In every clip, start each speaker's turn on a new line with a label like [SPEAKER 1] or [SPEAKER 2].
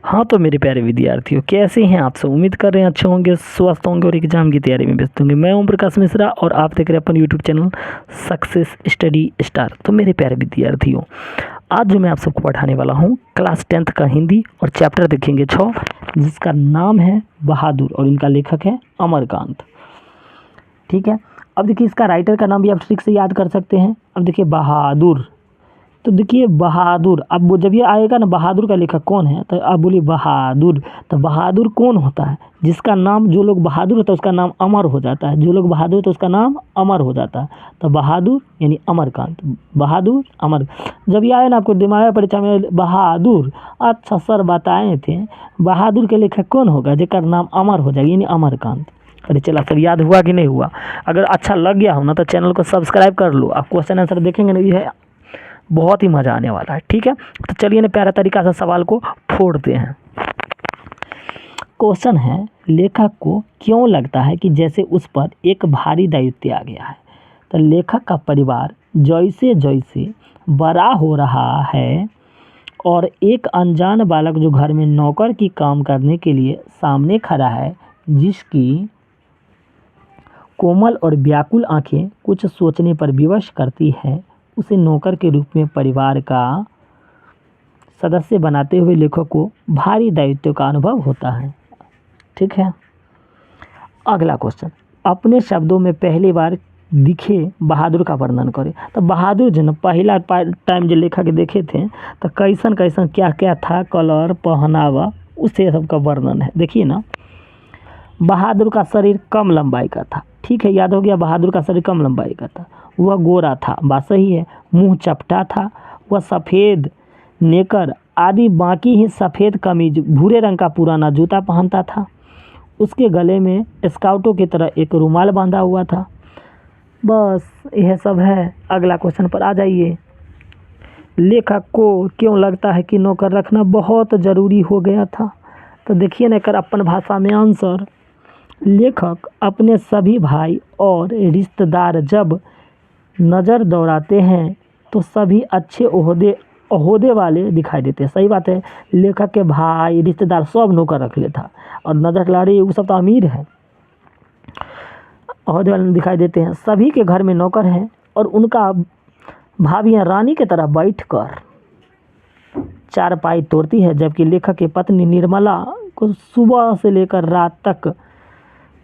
[SPEAKER 1] हाँ तो मेरे प्यारे विद्यार्थियों, कैसे हैं आप सब। उम्मीद कर रहे हैं अच्छे होंगे, स्वस्थ होंगे और एग्जाम की तैयारी में व्यस्त होंगे। मैं ओम प्रकाश मिश्रा और आप देख रहे हैं अपन YouTube channel Success Study Star. तो मेरे प्यारे विद्यार्थियों, आज जो मैं आप सबको पढ़ाने वाला हूँ क्लास 10th का हिंदी और चैप्टर देखेंगे 6, जिसका नाम है बहादुर और इनका लेखक है अमरकांत। ठीक है, अब देखिए इसका राइटर का नाम भी आप ठीक से याद कर सकते हैं। अब देखिए बहादुर, तो देखिए बहादुर, अब वो जब ये आएगा ना बहादुर का लेखक कौन है, तो आप बोलिए बहादुर। तो बहादुर कौन होता है? जिसका नाम, जो लोग बहादुर होता है उसका नाम अमर हो जाता है। जो लोग बहादुर होता है उसका नाम अमर हो जाता है। तो बहादुर यानी अमरकांत, बहादुर अमर। जब ये आए ना आपको दिमाग परीक्षा में बहादुर, अच्छा सर बताए थे बहादुर के लेखक कौन होगा जिसका नाम अमर हो जाएगा, यानी अमरकांत। अरे चला सब याद हुआ कि नहीं हुआ? अगर अच्छा लग गया हो ना तो चैनल को सब्सक्राइब कर लो। आप क्वेश्चन आंसर देखेंगे ना, ये बहुत ही मज़ा आने वाला है। ठीक है, तो चलिए ना प्यारा तरीका से सवाल को फोड़ते हैं। क्वेश्चन है, लेखक को क्यों लगता है कि जैसे उस पर एक भारी दायित्व आ गया है। तो लेखक का परिवार जैसे जैसे बड़ा हो रहा है और एक अनजान बालक जो घर में नौकर की काम करने के लिए सामने खड़ा है, जिसकी कोमल और व्याकुल आंखें कुछ सोचने पर विवश करती है, उसे नौकर के रूप में परिवार का सदस्य बनाते हुए लेखक को भारी दायित्व का अनुभव होता है। ठीक है, अगला क्वेश्चन, अपने शब्दों में पहली बार दिखे बहादुर का वर्णन करें। तो बहादुर जो ना पहला टाइम जो लेखक देखे थे तो कैसन कैसन क्या क्या था, कलर पहनावा, उससे सबका वर्णन है। देखिए ना, बहादुर का शरीर कम लंबाई का था। ठीक है, याद हो गया, बहादुर का शरीर कम लंबाई का था। वह गोरा था, बात सही है। मुंह चपटा था। वह सफ़ेद नेकर आदि बाकी ही सफ़ेद कमीज, भूरे रंग का पुराना जूता पहनता था। उसके गले में स्काउटों की तरह एक रुमाल बांधा हुआ था। बस यह सब है। अगला क्वेश्चन पर आ जाइए। लेखक को क्यों लगता है कि नौकर रखना बहुत ज़रूरी हो गया था। तो देखिए ना, कर अपन भाषा में आंसर। लेखक अपने सभी भाई और रिश्तेदार जब नज़र दौड़ाते हैं तो सभी अच्छे ओहदे वाले दिखाई देते हैं। सही बात है, लेखक के भाई रिश्तेदार सब नौकर रख लेता और नज़र ला रही है, वो सब तो अमीर है, ओहदे वाले दिखाई देते हैं। सभी के घर में नौकर हैं और उनका भाभियाँ रानी की तरह बैठकर चारपाई तोड़ती है, जबकि लेखक की पत्नी निर्मला को सुबह से लेकर रात तक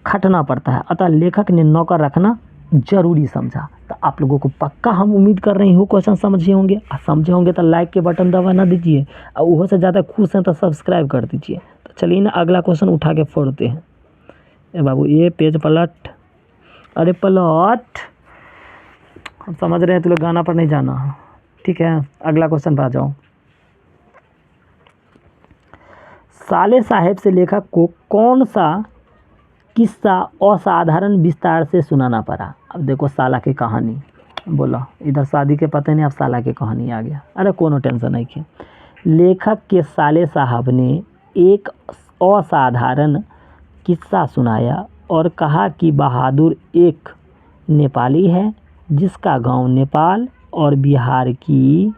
[SPEAKER 1] खटना पड़ता है। अतः लेखक ने नौकर रखना जरूरी समझा। तो आप लोगों को पक्का हम उम्मीद कर रहे हो क्वेश्चन समझे होंगे। समझे होंगे तो लाइक के बटन दबा ना दीजिए, और वो से ज़्यादा खुश हैं तो सब्सक्राइब कर दीजिए। तो चलिए ना अगला क्वेश्चन उठा के फोड़ते हैं। ए बाबू, ये पेज पलट, अरे पलट, हम समझ रहे हैं, तो लोग गाना पर नहीं जाना। ठीक है, अगला क्वेश्चन पर आ जाओ। साले साहेब से लेखक को कौन सा किस्सा असाधारण विस्तार से सुनाना पड़ा। अब देखो साला की कहानी, बोला इधर शादी के पते नहीं, अब साला की कहानी आ गया। अरे कोनो टेंशन नहीं है। लेखक के साले साहब ने एक असाधारण किस्सा सुनाया और कहा कि बहादुर एक नेपाली है जिसका गांव नेपाल और बिहार की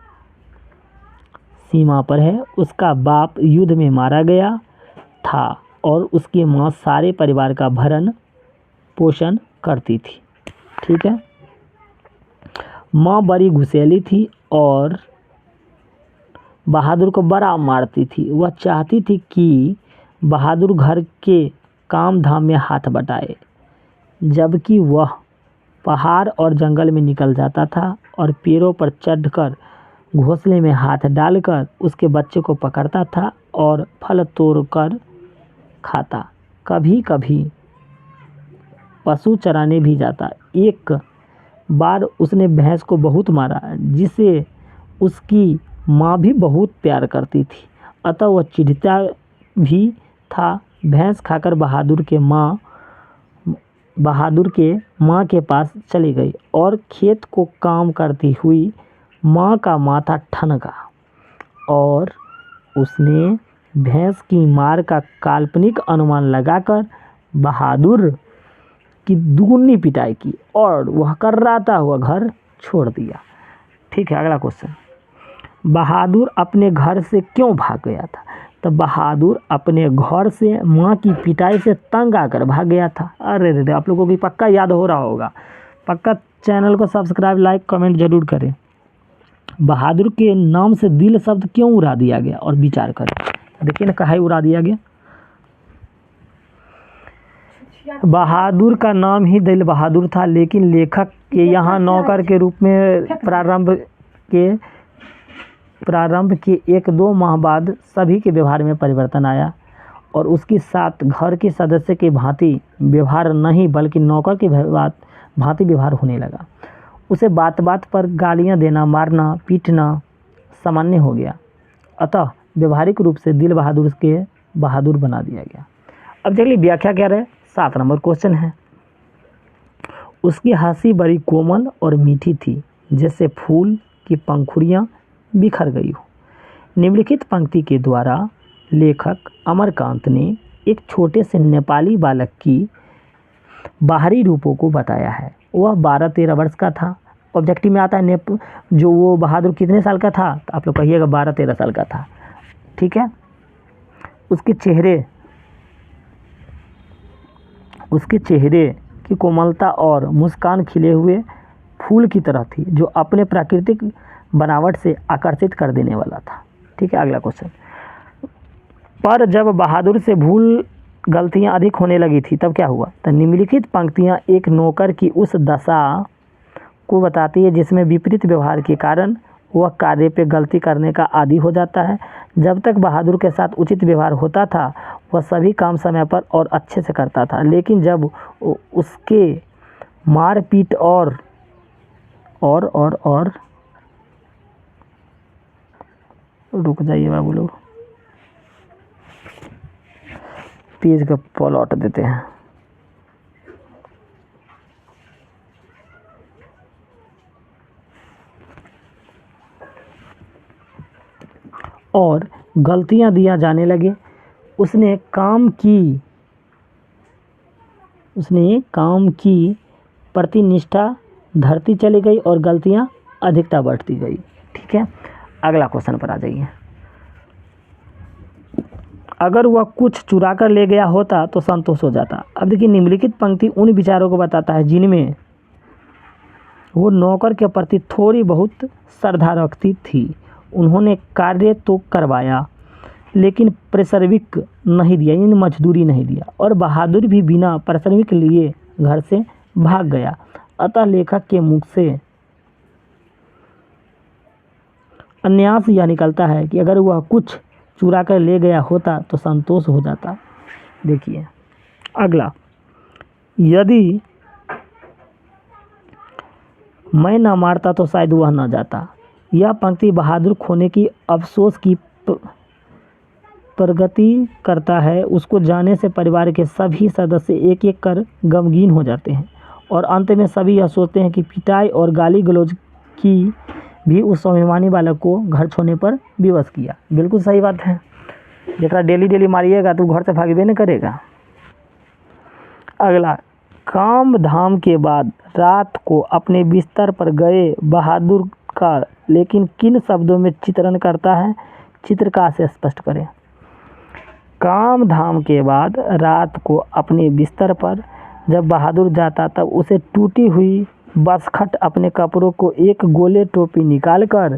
[SPEAKER 1] सीमा पर है। उसका बाप युद्ध में मारा गया था और उसकी माँ सारे परिवार का भरण पोषण करती थी। ठीक है, माँ बड़ी गुस्सैली थी और बहादुर को बड़ा मारती थी। वह चाहती थी कि बहादुर घर के काम धाम में हाथ बटाए, जबकि वह पहाड़ और जंगल में निकल जाता था और पेड़ों पर चढ़कर घोंसले में हाथ डालकर उसके बच्चे को पकड़ता था और फल तोड़कर खाता। कभी कभी पशु चराने भी जाता। एक बार उसने भैंस को बहुत मारा, जिसे उसकी माँ भी बहुत प्यार करती थी, अतः वह चिढ़ता भी था। भैंस खाकर बहादुर के माँ के पास चली गई और खेत को काम करती हुई माँ का माथा ठनका और उसने भैंस की मार का काल्पनिक अनुमान लगाकर बहादुर की दुगनी पिटाई की और वह कर्राता हुआ घर छोड़ दिया। ठीक है, अगला क्वेश्चन, बहादुर अपने घर से क्यों भाग गया था। तब बहादुर अपने घर से माँ की पिटाई से तंग आकर भाग गया था। अरे रे, आप लोगों को भी पक्का याद हो रहा होगा। पक्का चैनल को सब्सक्राइब, लाइक, कमेंट जरूर करें। बहादुर के नाम से दिल शब्द क्यों उड़ा दिया गया, और विचार करें। देखिए ना, कहाँ उड़ा दिया गया। बहादुर का नाम ही दिल बहादुर था, लेकिन लेखक के यहाँ नौकर के रूप में प्रारंभ के 1-2 माह बाद सभी के व्यवहार में परिवर्तन आया और उसके साथ घर के सदस्य के भांति व्यवहार नहीं बल्कि नौकर के भांति व्यवहार होने लगा। उसे बात बात पर गालियां देना, मारना, पीटना सामान्य हो गया। अतः व्यवहारिक रूप से दिल बहादुर के बहादुर बना दिया गया। अब चलिए व्याख्या क्या रहे। 7 नंबर क्वेश्चन है। उसकी हंसी बड़ी कोमल और मीठी थी, जैसे फूल की पंखुड़ियाँ बिखर गई हो। निम्नलिखित पंक्ति के द्वारा लेखक अमरकांत ने एक छोटे से नेपाली बालक की बाहरी रूपों को बताया है। वह 12-13 वर्ष का था। ऑब्जेक्टिव में आता है जो वो बहादुर कितने साल का था, तो आप लोग कहिएगा 12-13 साल का था। ठीक है। उसके चेहरे की कोमलता और मुस्कान खिले हुए फूल की तरह थी, जो अपने प्राकृतिक बनावट से आकर्षित कर देने वाला था। ठीक है, अगला क्वेश्चन। पर जब बहादुर से भूल गलतियां अधिक होने लगी थी तब क्या हुआ। तो निम्नलिखित पंक्तियां एक नौकर की उस दशा को बताती है जिसमें विपरीत व्यवहार के कारण वह कार्य पे गलती करने का आदी हो जाता है। जब तक बहादुर के साथ उचित व्यवहार होता था वह सभी काम समय पर और अच्छे से करता था, लेकिन जब उसके मारपीट और रुक जाइए बाबू लोग, पेज का पलट देते हैं। और गलतियां दिया जाने लगे। उसने काम की प्रति निष्ठा धरती चली गई और गलतियां अधिकता बढ़ती गई। ठीक है, अगला क्वेश्चन पर आ जाइए। अगर वह कुछ चुरा कर ले गया होता तो संतोष हो जाता। अब देखिए, निम्नलिखित पंक्ति उन विचारों को बताता है जिनमें वो नौकर के प्रति थोड़ी बहुत श्रद्धा रखती थी। उन्होंने कार्य तो करवाया लेकिन पारिश्रमिक नहीं दिया, यानी मजदूरी नहीं दिया, और बहादुर भी बिना पारिश्रमिक लिए घर से भाग गया। अतः लेखक के मुख से अन्यास यह निकलता है कि अगर वह कुछ चुरा कर ले गया होता तो संतोष हो जाता। देखिए अगला, यदि मैं ना मारता तो शायद वह ना जाता। यह पंक्ति बहादुर खोने की अफसोस की प्रगति करता है। उसको जाने से परिवार के सभी सदस्य एक एक कर गमगीन हो जाते हैं और अंत में सभी यह सोचते हैं कि पिटाई और गाली गलौज की भी उस स्वाभिमानी बालक को घर छोड़ने पर विवश किया। बिल्कुल सही बात है। जरा डेली मारिएगा तो घर से भागबे नहीं करेगा। अगला, काम धाम के बाद रात को अपने बिस्तर पर गए बहादुर का लेकिन किन शब्दों में चित्रण करता है, चित्रकार से स्पष्ट करें। काम धाम के बाद रात को अपने बिस्तर पर जब बहादुर जाता तब उसे टूटी हुई बसखट अपने कपड़ों को एक गोले टोपी निकालकर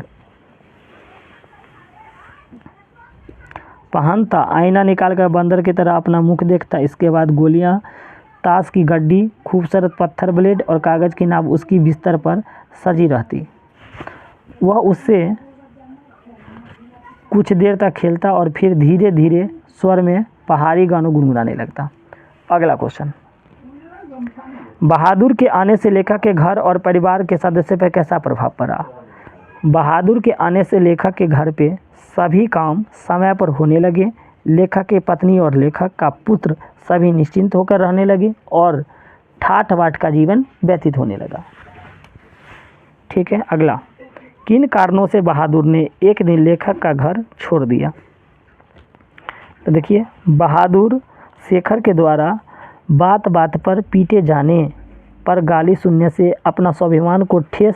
[SPEAKER 1] पहनता, आईना निकालकर बंदर की तरह अपना मुख देखता। इसके बाद गोलियां, ताश की गड्डी, खूबसूरत पत्थर, ब्लेड और कागज की नाव उसकी बिस्तर पर सजी रहती। वह उससे कुछ देर तक खेलता और फिर धीरे धीरे स्वर में पहाड़ी गानों गुनगुनाने लगता। अगला क्वेश्चन, बहादुर के आने से लेखक के घर और परिवार के सदस्य पर कैसा प्रभाव पड़ा। बहादुर के आने से लेखक के घर पे सभी काम समय पर होने लगे। लेखक की पत्नी और लेखक का पुत्र सभी निश्चिंत होकर रहने लगे और ठाठ बाट का जीवन व्यतीत होने लगा। ठीक है, अगला, किन कारणों से बहादुर ने एक दिन लेखक का घर छोड़ दिया। तो देखिए, बहादुर शेखर के द्वारा बात बात पर पीटे जाने पर गाली सुनने से अपना स्वाभिमान को ठेस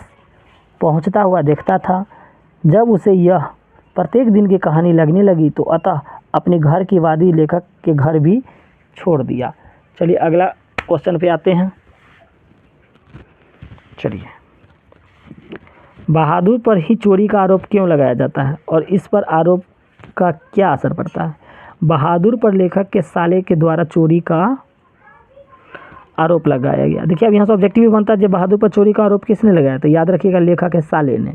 [SPEAKER 1] पहुंचता हुआ देखता था। जब उसे यह प्रत्येक दिन की कहानी लगने लगी तो अतः अपने घर की वादी लेखक के घर भी छोड़ दिया। चलिए अगला क्वेश्चन पे आते हैं। चलिए, बहादुर पर ही चोरी का आरोप क्यों लगाया जाता है और इस पर आरोप का क्या असर पड़ता है? बहादुर पर लेखक के साले के द्वारा चोरी का आरोप लगाया गया। देखिए अब यहाँ से ऑब्जेक्टिव भी बनता है, जब बहादुर पर चोरी का आरोप किसने लगाया? तो याद रखिएगा, लेखक के साले ने।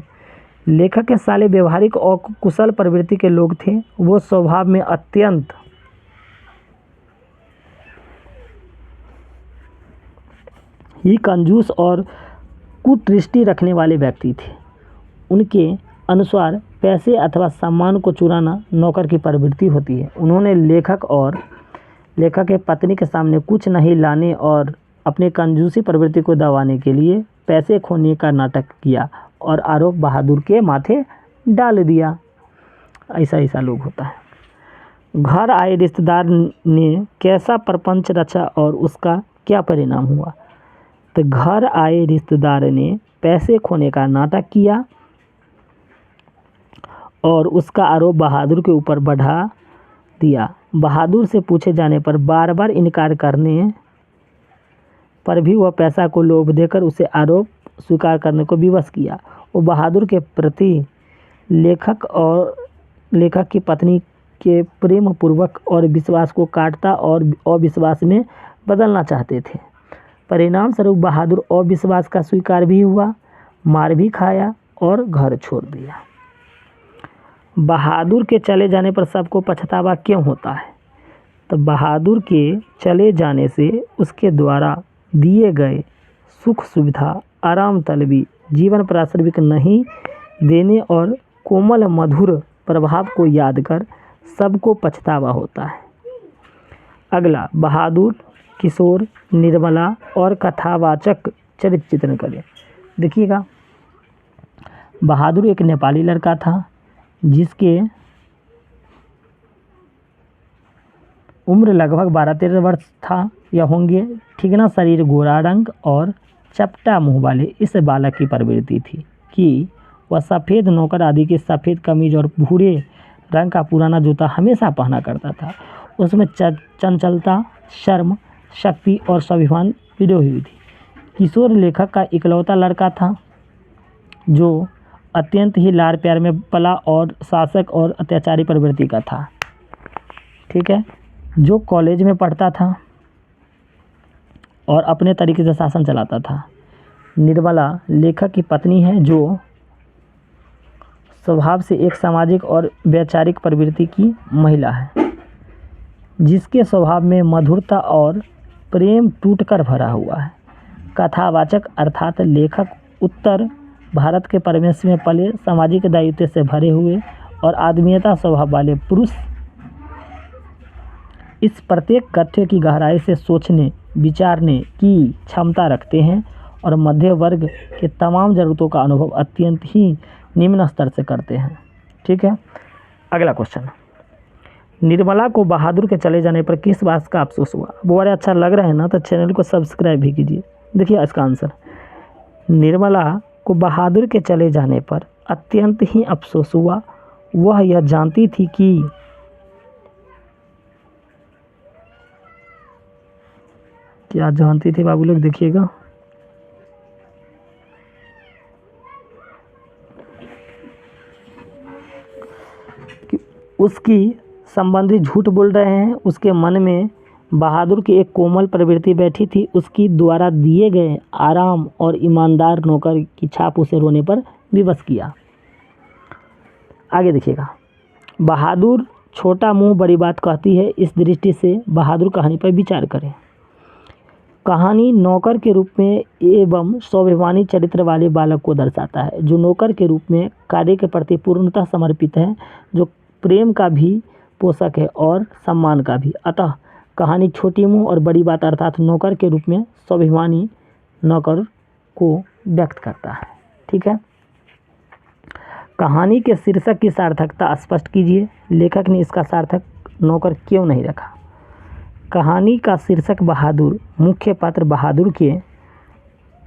[SPEAKER 1] लेखक के साले व्यवहारिक और कुशल प्रवृत्ति के लोग थे। वो स्वभाव में अत्यंत ही कंजूस और कुदृष्टि रखने वाले व्यक्ति थे। उनके अनुसार पैसे अथवा सम्मान को चुराना नौकर की प्रवृत्ति होती है। उन्होंने लेखक और लेखक के पत्नी के सामने कुछ नहीं लाने और अपनी कंजूसी प्रवृत्ति को दबाने के लिए पैसे खोने का नाटक किया और आरोप बहादुर के माथे डाल दिया। ऐसा लोग होता है। घर आए रिश्तेदार ने कैसा प्रपंच रचा और उसका क्या परिणाम हुआ? तो घर आए रिश्तेदार ने पैसे खोने का नाटक किया और उसका आरोप बहादुर के ऊपर बढ़ा दिया। बहादुर से पूछे जाने पर बार बार इनकार करने पर भी वह पैसा को लोभ देकर उसे आरोप स्वीकार करने को विवश किया। वो बहादुर के प्रति लेखक की पत्नी के प्रेम पूर्वक और विश्वास को काटता और अविश्वास में बदलना चाहते थे। परिणाम स्वरूप बहादुर अविश्वास का स्वीकार भी हुआ, मार भी खाया और घर छोड़ दिया। बहादुर के चले जाने पर सबको पछतावा क्यों होता है? तो बहादुर के चले जाने से उसके द्वारा दिए गए सुख सुविधा, आराम तलबी, जीवन प्रासंगिक नहीं देने और कोमल मधुर प्रभाव को याद कर सबको पछतावा होता है। अगला, बहादुर, किशोर, निर्मला और कथावाचक चरित्र चित्रण करें। देखिएगा, बहादुर एक नेपाली लड़का था जिसके उम्र लगभग 12-13 वर्ष था या होंगे। ठीक ना, शरीर गोरा रंग और चपटा मुंह वाले इस बालक की प्रवृत्ति थी कि वह सफ़ेद नौकर आदि की सफ़ेद कमीज और भूरे रंग का पुराना जूता हमेशा पहना करता था। उसमें चंचलता, शर्म, शक्ति और स्वाभिमान पिरोई हुई थी। किशोर लेखक का इकलौता लड़का था जो अत्यंत ही लाड़ प्यार में पला और शासक और अत्याचारी प्रवृत्ति का था। ठीक है, जो कॉलेज में पढ़ता था और अपने तरीके से शासन चलाता था। निर्मला लेखक की पत्नी है जो स्वभाव से एक सामाजिक और वैचारिक प्रवृत्ति की महिला है, जिसके स्वभाव में मधुरता और प्रेम टूटकर भरा हुआ है। कथावाचक अर्थात लेखक उत्तर भारत के परिवेश में पले, सामाजिक दायित्व से भरे हुए और आदमीयता स्वभाव वाले पुरुष इस प्रत्येक कथ्य की गहराई से सोचने विचारने की क्षमता रखते हैं और मध्य वर्ग के तमाम ज़रूरतों का अनुभव अत्यंत ही निम्न स्तर से करते हैं। ठीक है, अगला क्वेश्चन, निर्मला को बहादुर के चले जाने पर किस बात का अफसोस हुआ? वो बड़े अच्छा लग रहा है ना, तो चैनल को सब्सक्राइब भी कीजिए। देखिए इसका आंसर, निर्मला को बहादुर के चले जाने पर अत्यंत ही अफसोस हुआ। वह यह जानती थी कि क्या जानती थी बाबू लोग, देखिएगा, कि उसकी संबंधी झूठ बोल रहे हैं। उसके मन में बहादुर की एक कोमल प्रवृत्ति बैठी थी। उसकी द्वारा दिए गए आराम और ईमानदार नौकर की छाप उसे रोने पर विवश किया। आगे देखिएगा, बहादुर छोटा मुंह बड़ी बात कहती है। इस दृष्टि से बहादुर कहानी पर विचार करें। कहानी नौकर के रूप में एवं स्वाभिमानी चरित्र वाले बालक को दर्शाता है, जो नौकर के रूप में कार्य के प्रति पूर्णतः समर्पित है, जो प्रेम का भी पोषक है और सम्मान का भी। अतः कहानी छोटी मुंह और बड़ी बात अर्थात नौकर के रूप में स्वाभिमानी नौकर को व्यक्त करता है। ठीक है, कहानी के शीर्षक की सार्थकता स्पष्ट कीजिए। लेखक ने इसका सार्थक नौकर क्यों नहीं रखा? कहानी का शीर्षक बहादुर, मुख्य पात्र बहादुर के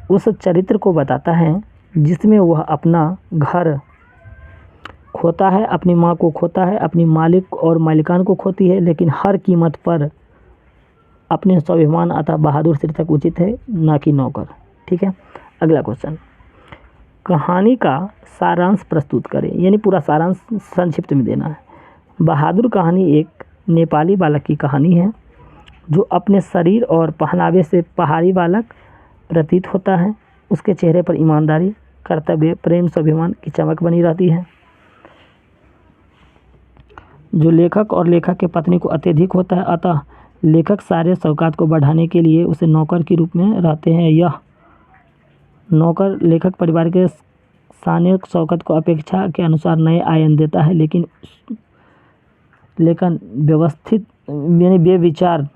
[SPEAKER 1] उस चरित्र को बताता है जिसमें वह अपना घर खोता है, अपनी माँ को खोता है, अपनी मालिक और मालिकान को खोती है, लेकिन हर कीमत पर अपने स्वाभिमान अतः बहादुर शीर्षक उचित है, ना कि नौकर। ठीक है। अगला क्वेश्चन, कहानी का सारांश प्रस्तुत करें, यानी पूरा सारांश संक्षिप्त में देना है। बहादुर कहानी एक नेपाली बालक की कहानी है जो अपने शरीर और पहनावे से पहाड़ी बालक प्रतीत होता है। उसके चेहरे पर ईमानदारी, कर्तव्य, प्रेम, स्वाभिमान की चमक बनी रहती है, जो लेखक और लेखक के पत्नी को अत्यधिक होता है। अतः लेखक सारे शौकात को बढ़ाने के लिए उसे नौकर के रूप में रहते हैं। यह नौकर लेखक परिवार के साने शौकत को अपेक्षा के अनुसार नए आयन देता है, लेकिन व्यवस्थित यानी बेविचार,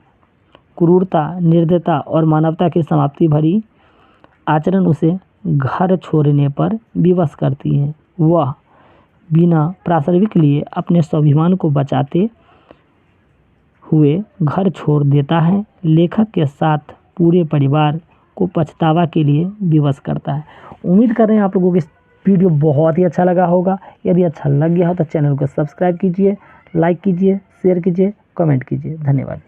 [SPEAKER 1] क्रूरता, निर्दयता और मानवता की समाप्ति भरी आचरण उसे घर छोड़ने पर विवश करती है। वह बिना प्रासंगिक के लिए अपने स्वाभिमान को बचाते हुए घर छोड़ देता है। लेखक के साथ पूरे परिवार को पछतावा के लिए विवश करता है। उम्मीद कर रहे हैं आप लोगों को इस वीडियो बहुत ही अच्छा लगा होगा। यदि अच्छा लग गया हो तो चैनल को सब्सक्राइब कीजिए, लाइक कीजिए, शेयर कीजिए, कमेंट कीजिए। धन्यवाद।